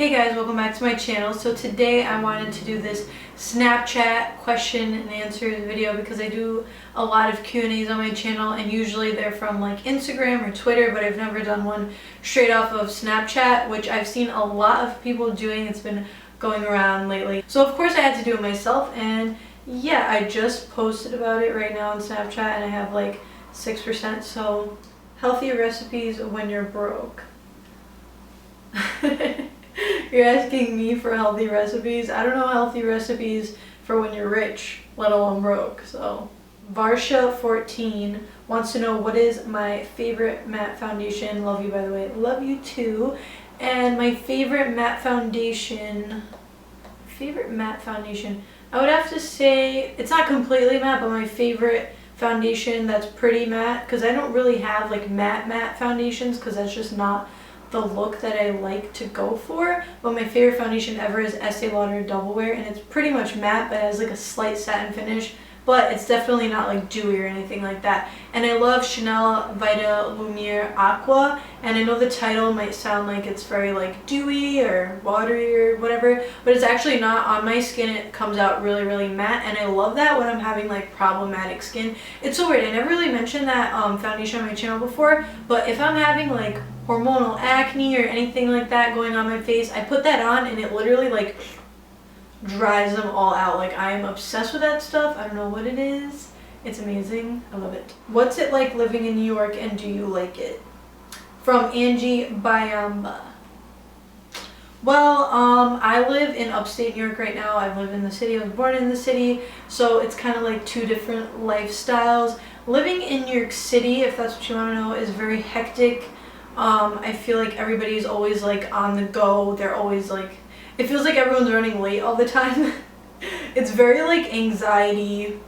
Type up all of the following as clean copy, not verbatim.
Hey guys, welcome back to my channel. So today I wanted to do this Snapchat question and answers video because I do a lot of Q&As on my channel and usually they're from like Instagram or Twitter, but I've never done one straight off of Snapchat, which I've seen a lot of people doing. It's been going around lately. So of course I had to do it myself, and yeah, I just posted about it right now on Snapchat and I have like 6%. So healthy recipes when you're broke. You're asking me for healthy recipes? I don't know healthy recipes for when you're rich, let alone broke. So Varsha14 wants to know what is my favorite matte foundation. Love you, by the way. Love you too. And my favorite matte foundation, I would have to say it's not completely matte, but my favorite foundation that's pretty matte, because I don't really have like matte foundations because that's just not the look that I like to go for. But my favorite foundation ever is Estee Lauder Double Wear, and it's pretty much matte but it has like a slight satin finish, but it's definitely not like dewy or anything like that. And I love Chanel Vita Lumiere Aqua, and I know the title might sound like it's very like dewy or watery or whatever, but it's actually not. On my skin it comes out really matte, and I love that when I'm having like problematic skin. It's so weird, I never really mentioned that foundation on my channel before, but if I'm having like hormonal acne or anything like that going on my face, I put that on and it literally like dries them all out. Like, I am obsessed with that stuff. I don't know what it is. It's amazing. I love it. What's it like living in New York, and do you like it? From Angie Bayamba. Well, I live in upstate New York right now. I live in the city. I was born in the city, so it's kind of like two different lifestyles. Living in New York City, if that's what you want to know, is very hectic. I feel like everybody's always like on the go. They're always like, it feels like everyone's running late all the time. It's very like anxiety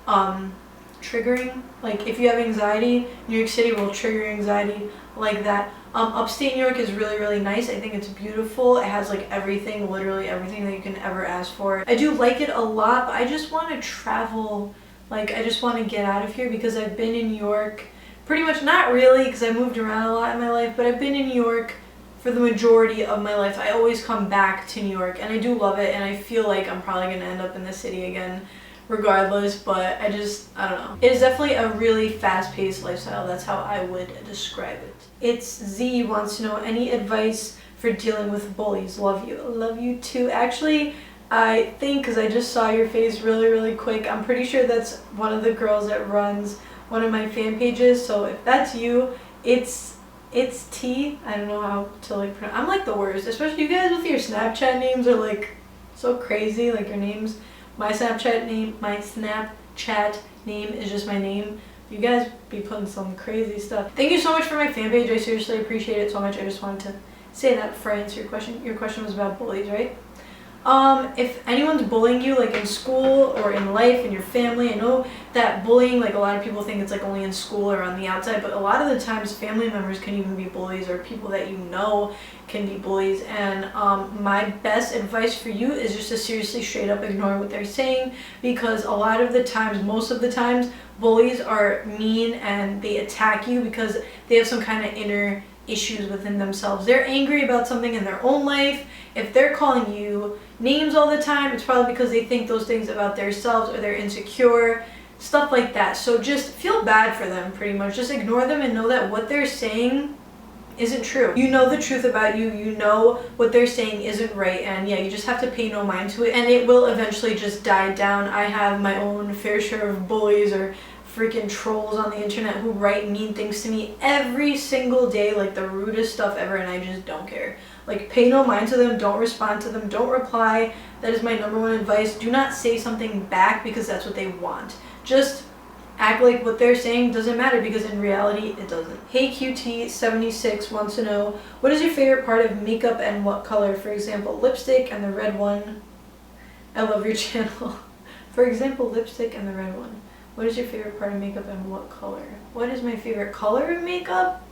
triggering. Like, if you have anxiety, New York City will trigger your anxiety like that. Upstate New York is really nice. I think it's beautiful. It has like everything, literally everything that you can ever ask for. I do like it a lot, but I just want to travel. Like, I just want to get out of here because I've been in New York pretty much, not really because I moved around a lot in my life, but I've been in New York for the majority of my life. I always come back to New York and I do love it, and I feel like I'm probably going to end up in the city again regardless, but I don't know. It is definitely a really fast-paced lifestyle. That's how I would describe it. It's Z wants to know any advice for dealing with bullies. Love you. Love you too. Actually, I think, because I just saw your face really quick, I'm pretty sure that's one of the girls that runs one of my fan pages. So if that's you, it's T. I don't know how to like pronounce. I'm like the worst, especially you guys with your Snapchat names are like so crazy. Like, your names, my Snapchat name is just my name. You guys be putting some crazy stuff. Thank you so much for my fan page. I seriously appreciate it so much. I just wanted to say that before I answer your question. Your question was about bullies, right? If anyone's bullying you, like in school or in life, in your family, I know that bullying, like, a lot of people think it's like only in school or on the outside, but a lot of the times family members can even be bullies, or people that you know can be bullies. And my best advice for you is just to seriously straight up ignore what they're saying, because a lot of the times, most of the times, bullies are mean and they attack you because they have some kind of inner issues within themselves. They're angry about something in their own life. If they're calling you names all the time, it's probably because they think those things about themselves, or they're insecure, stuff like that. So just feel bad for them, pretty much. Just ignore them and know that what they're saying isn't true. You know the truth about you. You know what they're saying isn't right, and yeah, you just have to pay no mind to it, and it will eventually just die down. I have my own fair share of bullies or freaking trolls on the internet who write mean things to me every single day, like the rudest stuff ever, and I just don't care. Like, pay no mind to them, don't respond to them, don't reply. That is my number one advice. Do not say something back because that's what they want. Just act like what they're saying doesn't matter, because in reality it doesn't. Hey QT76 wants to know, what is your favorite part of makeup and what color? For example, lipstick and the red one. I love your channel. For example, lipstick and the red one. What is your favorite part of makeup and what color? What is my favorite color of makeup?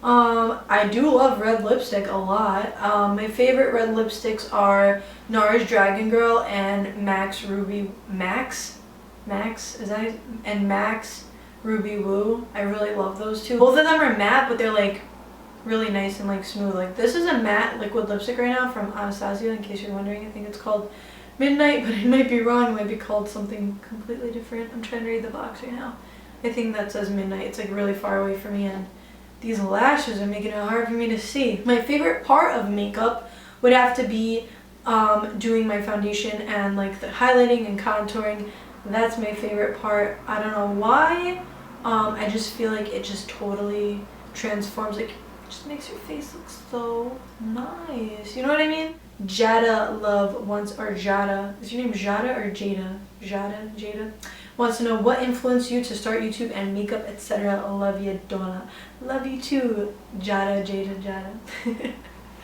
I do love red lipstick a lot. My favorite red lipsticks are NARS Dragon Girl and Max Ruby Ruby Woo. I really love those two. Both of them are matte, but they're like really nice and like smooth. Like this is a matte liquid lipstick right now from Anastasia, in case you're wondering. I think it's called Midnight, but it might be wrong. It might be called something completely different. I'm trying to read the box right now. I think that says Midnight. It's like really far away from me, and these lashes are making it hard for me to see. My favorite part of makeup would have to be doing my foundation and like the highlighting and contouring. That's my favorite part. I don't know why. I just feel like it just totally transforms, like it just makes your face look so nice. You know what I mean? Jada Love wants, or Jada, is your name Jada or Jada? Jada wants to know what influenced you to start YouTube and makeup, etc. Love you, Donna. Love you too, Jada.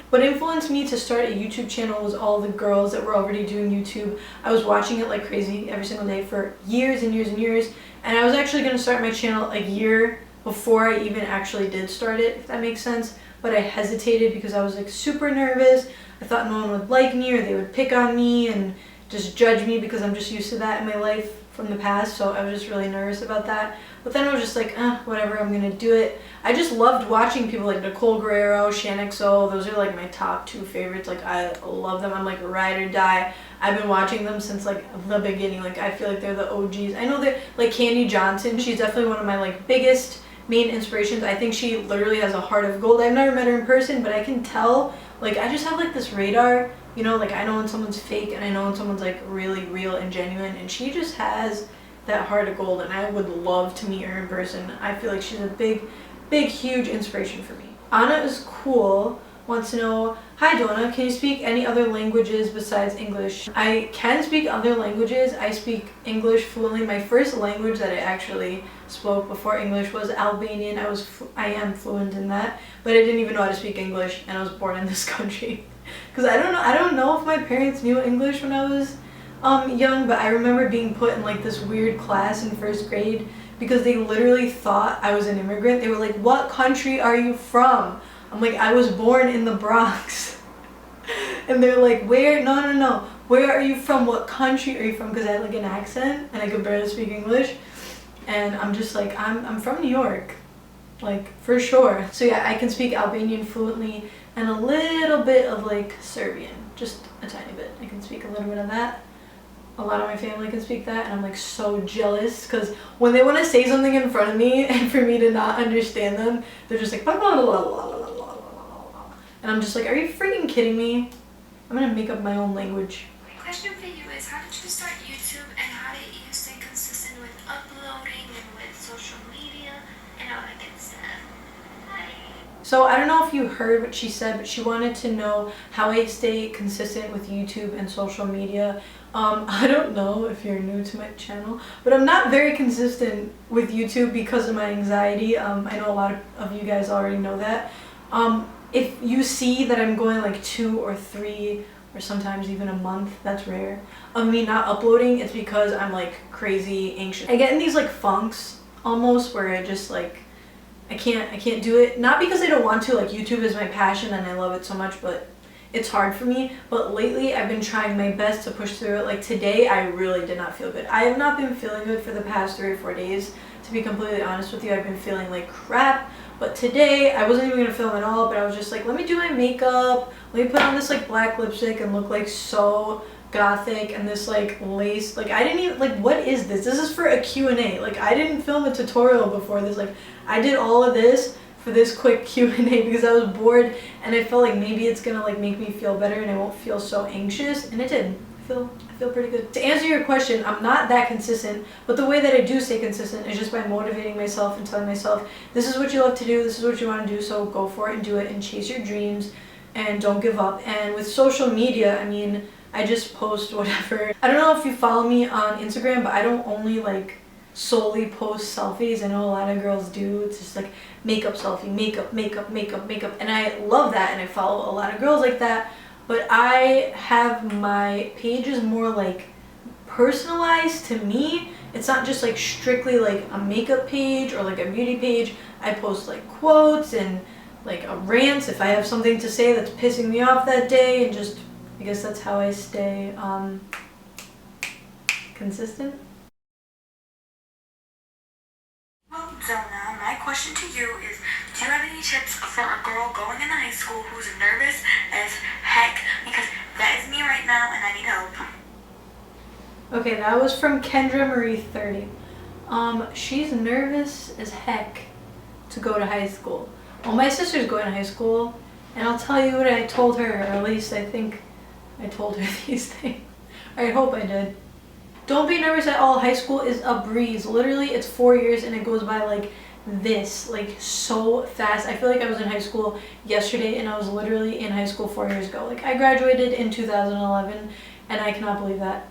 What influenced me to start a YouTube channel was all the girls that were already doing YouTube. I was watching it like crazy every single day for years and years and years, and I was actually going to start my channel a year before I even actually did start it, if that makes sense. But I hesitated because I was like super nervous. I thought no one would like me, or they would pick on me and just judge me because I'm just used to that in my life from the past, so I was just really nervous about that. But then I was just like, whatever, I'm gonna do it. I just loved watching people like Nicole Guerrero, ShanXO. Those are like my top 2 favorites. Like I love them. I'm like ride or die. I've been watching them since like the beginning. Like I feel like they're the OGs. I know they're like Candy Johnson. She's definitely one of my like biggest main inspirations. I think she literally has a heart of gold. I've never met her in person, but I can tell, like I just have like this radar, you know, like I know when someone's fake and I know when someone's like really real and genuine, and she just has that heart of gold, and I would love to meet her in person. I feel like she's a big, huge inspiration for me. Anna is cool wants to know, hi Donna, can you speak any other languages besides English? I can speak other languages. I speak English fluently. My first language that I actually spoke before English was Albanian. I am fluent in that, but I didn't even know how to speak English, and I was born in this country. Because I don't know if my parents knew English when I was young, but I remember being put in like this weird class in 1st grade because they literally thought I was an immigrant. They were like, what country are you from? I'm like, I was born in the Bronx. And they're like, where? No. Where are you from? What country are you from? Because I had like an accent and I could barely speak English. And I'm just like, I'm from New York, like for sure. So yeah, I can speak Albanian fluently and a little bit of like Serbian, just a tiny bit. I can speak a little bit of that. A lot of my family can speak that, and I'm like so jealous because when they want to say something in front of me and for me to not understand them, they're just like blah, blah, blah, blah, blah, blah, blah, blah. And I'm just like, are you freaking kidding me? I'm gonna make up my own language. My question for you is, how did you start YouTube, and how did you stay consistent with uploading and with social media and all that good stuff? Hi. So I don't know if you heard what she said, but she wanted to know how I stay consistent with YouTube and social media. I don't know if you're new to my channel, but I'm not very consistent with YouTube because of my anxiety. I know a lot of you guys already know that. If you see that I'm going like 2 or 3 or sometimes even a month, that's rare, of me not uploading, it's because I'm like crazy anxious. I get in these like funks almost where I just like, I can't do it. Not because I don't want to, like YouTube is my passion and I love it so much, but it's hard for me. But lately I've been trying my best to push through it. Like today I really did not feel good. I have not been feeling good for the past 3 or 4 days, to be completely honest with you. I've been feeling like crap. But today I wasn't even gonna film at all, but I was just like, let me do my makeup, let me put on this like black lipstick and look like so gothic, and this like lace, like I didn't even, like what is this? This is for a Q&A. Like I didn't film a tutorial before this. Like I did all of this for this quick Q&A because I was bored and I felt like maybe it's gonna like make me feel better and I won't feel so anxious, and it did. I feel pretty good. To answer your question, I'm not that consistent, but the way that I do stay consistent is just by motivating myself and telling myself, this is what you love to do, this is what you want to do, so go for it and do it and chase your dreams and don't give up. And with social media, I mean, I just post whatever. I don't know if you follow me on Instagram, but I don't only like solely post selfies. I know a lot of girls do. It's just like makeup selfie, makeup, and I love that, and I follow a lot of girls like that. But I have my pages more like personalized to me. It's not just like strictly like a makeup page or like a beauty page. I post like quotes and like a rant if I have something to say that's pissing me off that day, and just, I guess that's how I stay consistent. Well, Zona, my question to you is, do Do you have any tips for a girl going into high school who's nervous as heck? Because that is me right now and I need help. Okay, that was from Kendra Marie 30. She's nervous as heck to go to high school. Well, my sister's going to high school, and I'll tell you what I told her, or at least I think I told her these things. I hope I did. Don't be nervous at all. High school is a breeze. Literally, it's 4 years and it goes by like this, like so fast. I feel like I was in high school yesterday and I was literally in high school 4 years ago. Like I graduated in 2011 and I cannot believe that.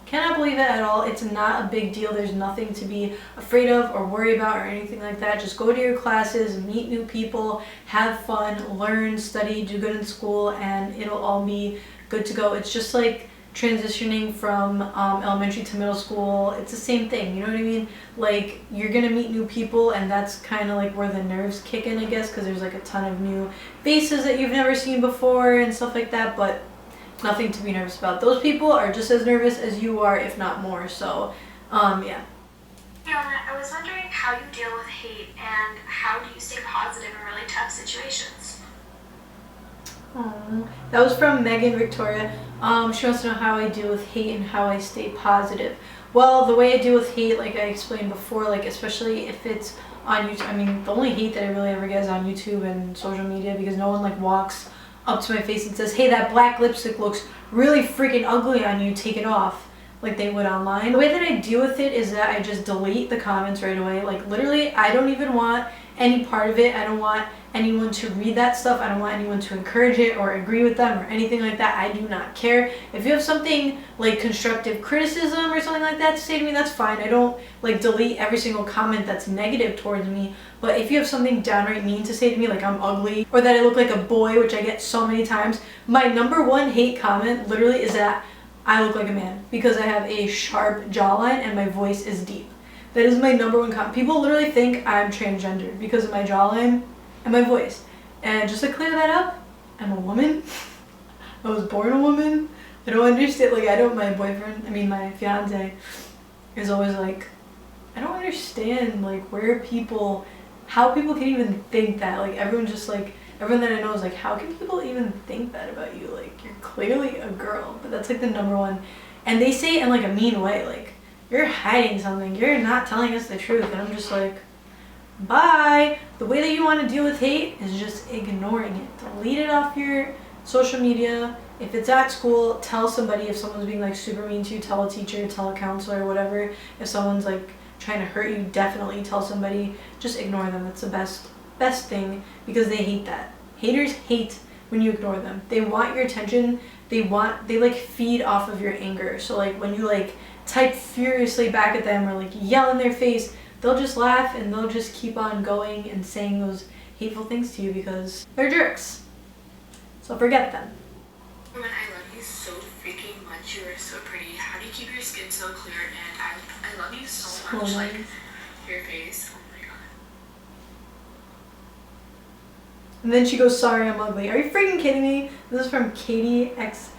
Cannot believe it at all. It's not a big deal. There's nothing to be afraid of or worry about or anything like that. Just go to your classes, meet new people, have fun, learn, study, do good in school, and it'll all be good to go. It's just like transitioning from elementary to middle school. It's the same thing, you know what I mean? Like you're gonna meet new people, and that's kind of like where the nerves kick in, I guess, because there's like a ton of new faces that you've never seen before and stuff like that, but nothing to be nervous about. Those people are just as nervous as you are, if not more. So yeah. Fiona, I was wondering how you deal with hate and how do you stay positive in really tough situations? That was from Megan Victoria. She wants to know how I deal with hate and how I stay positive. Well, the way I deal with hate, like I explained before, like especially if it's on YouTube. I mean, the only hate that I really ever get is on YouTube and social media, because no one like walks up to my face and says, hey, that black lipstick looks really freaking ugly on you, take it off, like they would online. The way that I deal with it is that I just delete the comments right away. Like literally, I don't even want any part of it. I don't want anyone to read that stuff. I don't want anyone to encourage it or agree with them or anything like that. I do not care. If you have something like constructive criticism or something like that to say to me, that's fine. I don't like delete every single comment that's negative towards me. But if you have something downright mean to say to me, like I'm ugly or that I look like a boy, which I get so many times, my number one hate comment literally is that I look like a man because I have a sharp jawline and my voice is deep. That is my number one comment. People literally think I'm transgender because of my jawline and my voice. And just to clear that up, I'm a woman. I was born a woman. I don't understand, like my fiance is always like, I don't understand like how people can even think that. Like everyone that I know is like, how can people even think that about you? Like you're clearly a girl, but that's like the number one. And they say it in like a mean way, like you're hiding something, you're not telling us the truth. And I'm just like, bye. The way that you want to deal with hate is just ignoring it. Delete it off your social media. If it's at school, tell somebody. If someone's being like super mean to you, tell a teacher, tell a counselor, whatever. If someone's like trying to hurt you, definitely tell somebody. Just ignore them. That's the best thing, because they hate that. Haters hate when you ignore them. They want your attention. They like feed off of your anger. So like when you like type furiously back at them or like yell in their face, they'll just laugh and they'll just keep on going and saying those hateful things to you because they're jerks. So forget them. Woman, I love you so freaking much. You are so pretty. How do you keep your skin so clear? And I love you so much. Nice. Like your face. Oh my god. And then she goes, sorry, I'm ugly. Are you freaking kidding me? This is from Katie X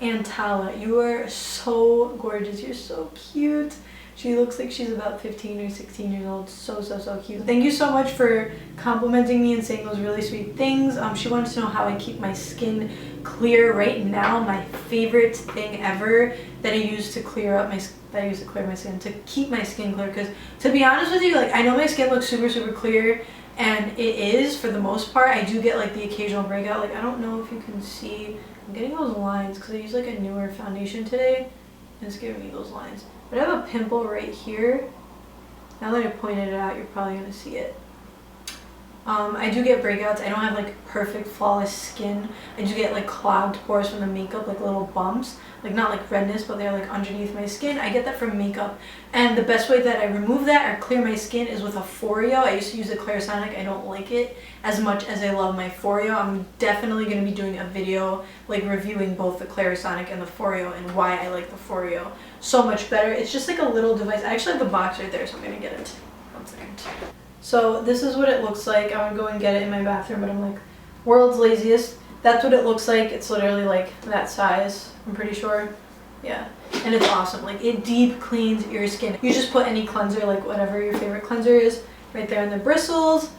Antala. You are so gorgeous. You're so cute. She looks like she's about 15 or 16 years old. So cute. Thank you so much for complimenting me and saying those really sweet things. She wanted to know how I keep my skin clear right now. My favorite thing ever that I use to clear my skin, to keep my skin clear. Because to be honest with you, like I know my skin looks super clear, and it is for the most part. I do get like the occasional breakout. Like I don't know if you can see. I'm getting those lines because I use like a newer foundation today, and it's giving me those lines. But I have a pimple right here. Now that I pointed it out, you're probably gonna see it. I do get breakouts. I don't have like perfect flawless skin. I do get like clogged pores from the makeup, like little bumps, like not like redness, but they're like underneath my skin. I get that from makeup, and the best way that I remove that or clear my skin is with a Foreo. I used to use a Clarisonic. I don't like it as much as I love my Foreo. I'm definitely going to be doing a video like reviewing both the Clarisonic and the Foreo and why I like the Foreo so much better. It's just like a little device. I actually have the box right there, so I'm going to get it. 1 second. So this is what it looks like. I would go and get it in my bathroom, but I'm like, world's laziest. That's what it looks like. It's literally like that size, I'm pretty sure. Yeah, and it's awesome. Like it deep cleans your skin. You just put any cleanser, like whatever your favorite cleanser is, right there in the bristles.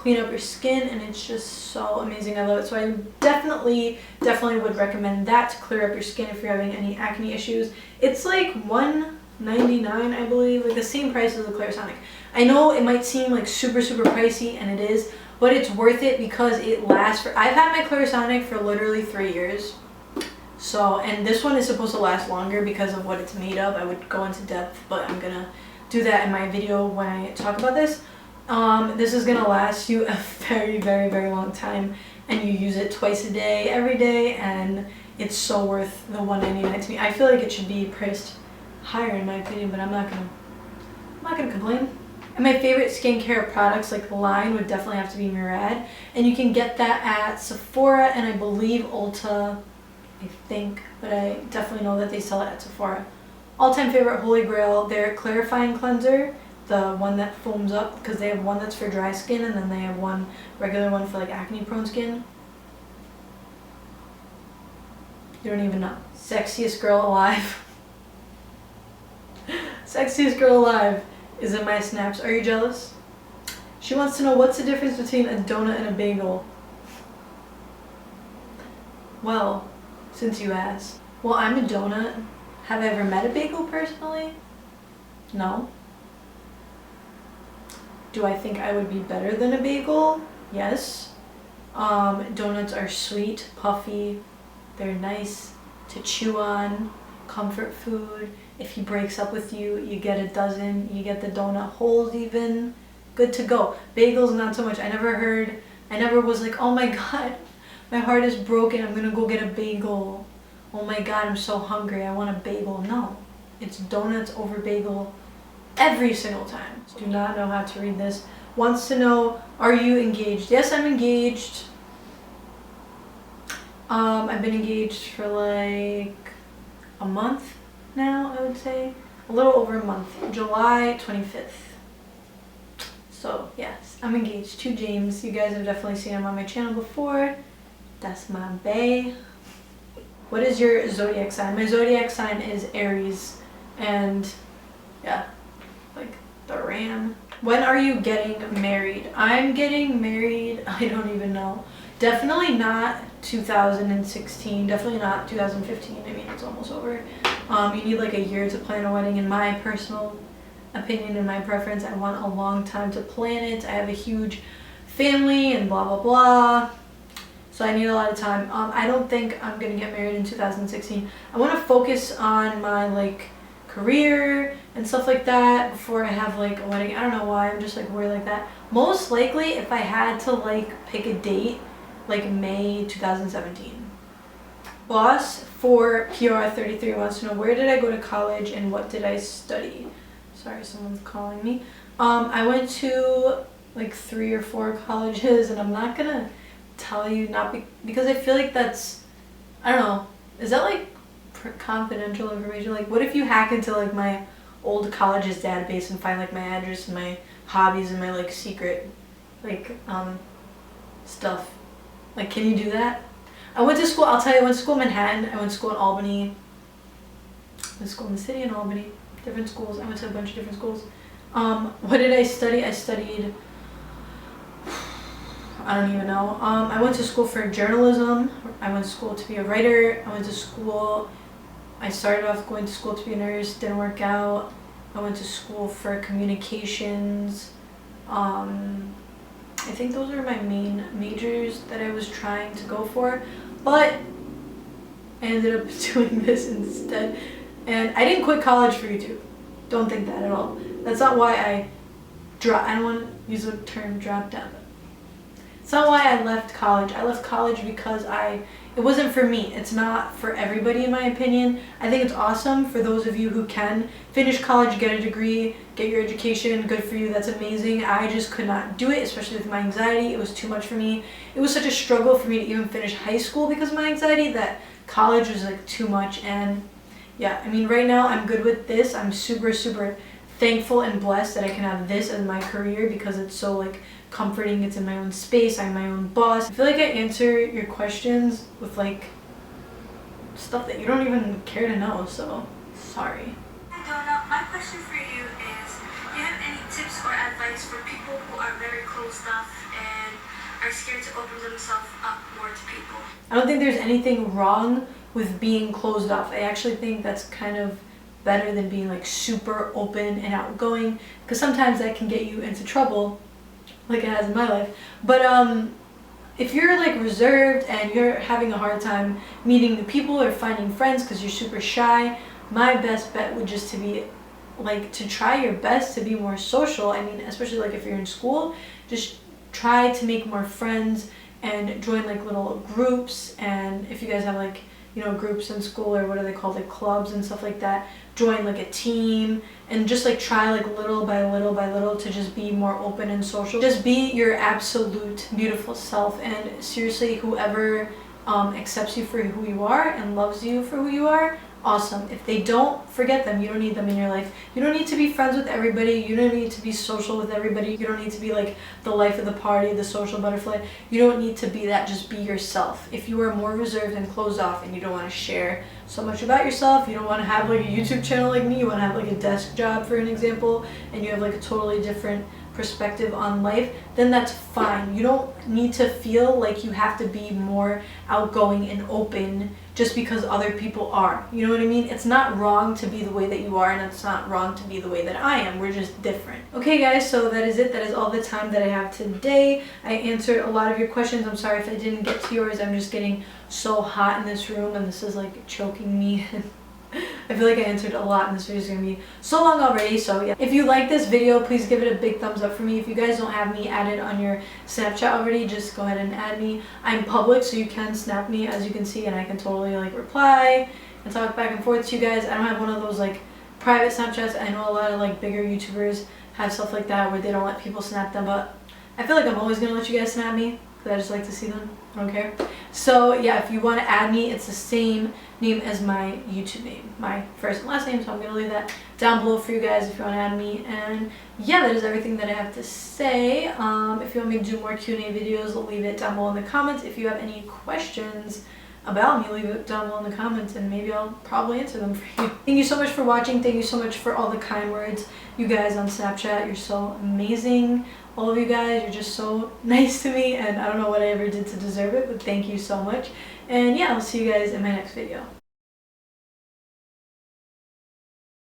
clean up your skin, and it's just so amazing. I love it. So I definitely would recommend that to clear up your skin if you're having any acne issues. It's like $1.99, I believe, like the same price as the Clarisonic. I know it might seem like super pricey, and it is, but it's worth it because it lasts for, I've had my Clarisonic for literally 3 years. So, and this one is supposed to last longer because of what it's made of. I would go into depth, but I'm gonna do that in my video when I talk about this. This is gonna last you a very long time, and you use it twice a day, every day, and it's so worth the $1.99 to me. I feel like it should be priced higher in my opinion, but I'm not gonna complain. And my favorite skincare products, like line, would definitely have to be Murad, and you can get that at Sephora and I believe Ulta, I think, but I definitely know that they sell it at Sephora. All-time favorite Holy Grail, their clarifying cleanser, the one that foams up, because they have one that's for dry skin and then they have one regular one for like acne prone skin. You don't even know. Sexiest girl alive. Sexiest girl alive is in my snaps. Are you jealous? She wants to know what's the difference between a donut and a bagel. Well, since you asked. Well, I'm a donut. Have I ever met a bagel personally? No. Do I think I would be better than a bagel? Yes. Donuts are sweet, puffy. They're nice to chew on. Comfort food. If he breaks up with you, you get a dozen. You get the donut holes even. Good to go. Bagels, not so much. I never was like, oh my god, my heart is broken, I'm gonna go get a bagel. Oh my god, I'm so hungry, I want a bagel. No. It's donuts over bagel every single time. Do not know how to read this. Wants to know, are you engaged? Yes, I'm engaged. I've been engaged for like a month now, I would say. A little over a month. July 25th. So, yes, I'm engaged to James. You guys have definitely seen him on my channel before. That's my bae. What is your zodiac sign? My zodiac sign is Aries. And, yeah, like the ram. When are you getting married? I'm getting married, I don't even know. Definitely not 2016. Definitely not 2015. I mean, it's almost over. You need like a year to plan a wedding. In my personal opinion and my preference, I want a long time to plan it. I have a huge family and blah blah blah, so I need a lot of time. I don't think I'm gonna get married in 2016. I want to focus on my like career and stuff like that before I have like a wedding. I don't know why I'm just like worried like that. Most likely, if I had to like pick a date, like May 2017. Boss for PR33 wants to know, where did I go to college and what did I study? Sorry, someone's calling me. I went to like 3 or 4 colleges, and I'm not gonna tell you, because I feel like that's, I don't know, is that like confidential information? Like, what if you hack into like my old college's database and find like my address and my hobbies and my like secret like stuff? Like, can you do that? I went to school, I'll tell you, I went to school in Manhattan, I went to school in Albany, I went to school in the city in Albany, different schools, I went to a bunch of different schools. What did I study? I studied, I don't even know. I went to school for journalism, I went to school to be a writer, I started off going to school to be a nurse, didn't work out. I went to school for communications. I think those were my main majors that I was trying to go for, but I ended up doing this instead. And I didn't quit college for YouTube. Don't think that at all. That's not why I don't want to use the term drop down. It's not why I left college. I left college because it wasn't for me. It's not for everybody, in my opinion. I think it's awesome for those of you who can finish college, get a degree, get your education. Good for you. That's amazing. I just could not do it, especially with my anxiety. It was too much for me. It was such a struggle for me to even finish high school because of my anxiety that college was like too much. And yeah, I mean, right now I'm good with this. I'm super thankful and blessed that I can have this as my career because it's so like comforting. It's in my own space. I'm my own boss. I feel like I answer your questions with like stuff that you don't even care to know, so sorry. Donna, my question for you is, do you have any tips or advice for people who are very closed off and are scared to open themselves up more to people. I don't think there's anything wrong with being closed off. I actually think that's kind of better than being like super open and outgoing, because sometimes that can get you into trouble, like it has in my life. But if you're like reserved and you're having a hard time meeting new people or finding friends because you're super shy, my best bet would just to be like to try your best to be more social. I mean, especially like if you're in school, just try to make more friends and join like little groups. And if you guys have like, you know, groups in school, or what are they called, like clubs and stuff like that, join like a team and just like try like little by little to just be more open and social. Just be your absolute beautiful self, and seriously, whoever accepts you for who you are and loves you for who you are, awesome. If they don't, forget them. You don't need them in your life. You don't need to be friends with everybody. You don't need to be social with everybody. You don't need to be like the life of the party, the social butterfly. You don't need to be that. Just be yourself. If you are more reserved and closed off and you don't want to share so much about yourself, you don't want to have like a YouTube channel like me, you want to have like a desk job for an example, and you have like a totally different perspective on life, then that's fine. You don't need to feel like you have to be more outgoing and open just because other people are. You know what I mean? It's not wrong to be the way that you are, and it's not wrong to be the way that I am. We're just different. Okay guys, so that is it. That is all the time that I have today. I answered a lot of your questions. I'm sorry if I didn't get to yours. I'm just getting so hot in this room and this is like choking me. I feel like I answered a lot, and this video is going to be so long already. So yeah, if you like this video, please give it a big thumbs up for me. If you guys don't have me added on your Snapchat already, just go ahead and add me. I'm public, so you can snap me, as you can see, and I can totally like reply and talk back and forth to you guys. I don't have one of those like private Snapchats. I know a lot of like bigger YouTubers have stuff like that where they don't let people snap them, but I feel like I'm always going to let you guys snap me because I just like to see them. I don't care. So yeah, if you want to add me, it's the same name as my YouTube name, my first and last name, so I'm going to leave that down below for you guys if you want to add me. And yeah, that is everything that I have to say. If you want me to do more Q&A videos, leave it down below in the comments. If you have any questions about me, leave it down below in the comments, and maybe I'll probably answer them for you. Thank you so much for watching. Thank you so much for all the kind words. You guys on Snapchat, you're so amazing. All of you guys, you're just so nice to me, and I don't know what I ever did to deserve it, but thank you so much. And yeah, I'll see you guys in my next video.